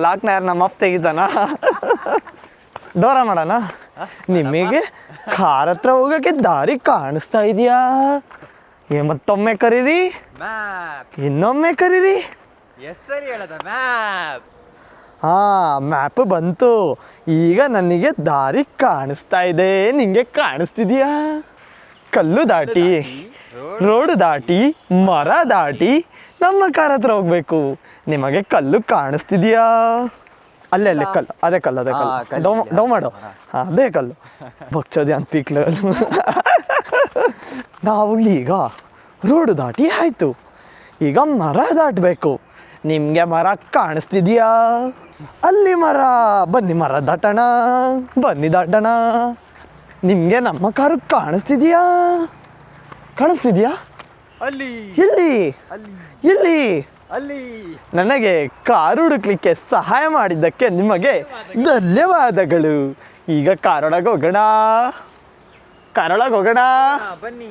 ಲಾಕ್ನ ಯಾರು ನಮ್ಮ ಅಪ್ಪ ತೆಗಿತಾನ? ಡೋರ ಮಾಡೋಣ. ನಿಮಗೆ ಕಾರ್ ಹತ್ರ ಹೋಗಕ್ಕೆ ದಾರಿ ಕಾಣಿಸ್ತಾ ಇದೆಯಾ? ಮತ್ತೊಮ್ಮೆ ಕರೀರಿ, ಇನ್ನೊಮ್ಮೆ ಕರೀರಿ. ಹಾ, ಮ್ಯಾಪ್ ಬಂತು. ಈಗ ನನಗೆ ದಾರಿ ಕಾಣಿಸ್ತಾ ಇದೆ. ನಿಂಗೆ ಕಾಣಿಸ್ತಿದ್ಯಾ? ಕಲ್ಲು ದಾಟಿ, ರೋಡ್ ದಾಟಿ, ಮರ ದಾಟಿ ನಮ್ಮ ಕಾರ್ ಹತ್ರ ಹೋಗ್ಬೇಕು. ನಿಮಗೆ ಕಲ್ಲು ಕಾಣಿಸ್ತಿದ್ಯಾ? ಅಲ್ಲೇ ಕಲ್ಲು, ಅದೇ ಕಲ್ಲು, ಅದೇ ಕಲ್ಲು. ಡೌ ಮಾಡು. ಅದೇ ಕಲ್ಲು ಬಗ್ಚೋದೆ ಅಂತ ಪೀಕ್ಲ. ನಾವು ಈಗ ರೋಡ್ ದಾಟಿ ಆಯ್ತು. ಈಗ ಮರ ದಾಟಬೇಕು. ನಿಮಗೆ ಮರ ಕಾಣಿಸ್ತಿದ್ಯಾ? ಅಲ್ಲಿ ಮರ. ಬನ್ನಿ ಮರ ದಾಟೋಣ, ಬನ್ನಿ ದಾಟೋಣ. ನಿಮಗೆ ನಮ್ಮ ಕಾರು ಕಾಣಿಸ್ತಿದ್ಯಾ? ಕಾಣಿಸ್ತಿದ್ಯಾ? ಅಲ್ಲಿ, ಎಲ್ಲಿ? ಎಲ್ಲಿ? ಅಲ್ಲಿ. ನನಗೆ ಕಾರು ಹುಡುಕ್ಲಿಕ್ಕೆ ಸಹಾಯ ಮಾಡಿದ್ದಕ್ಕೆ ನಿಮಗೆ ಧನ್ಯವಾದಗಳು. ಈಗ ಕಾರೊಳಗೆ ಹೋಗೋಣ, ಕಾರೊಳಗೆ ಹೋಗೋಣ. ಬನ್ನಿ.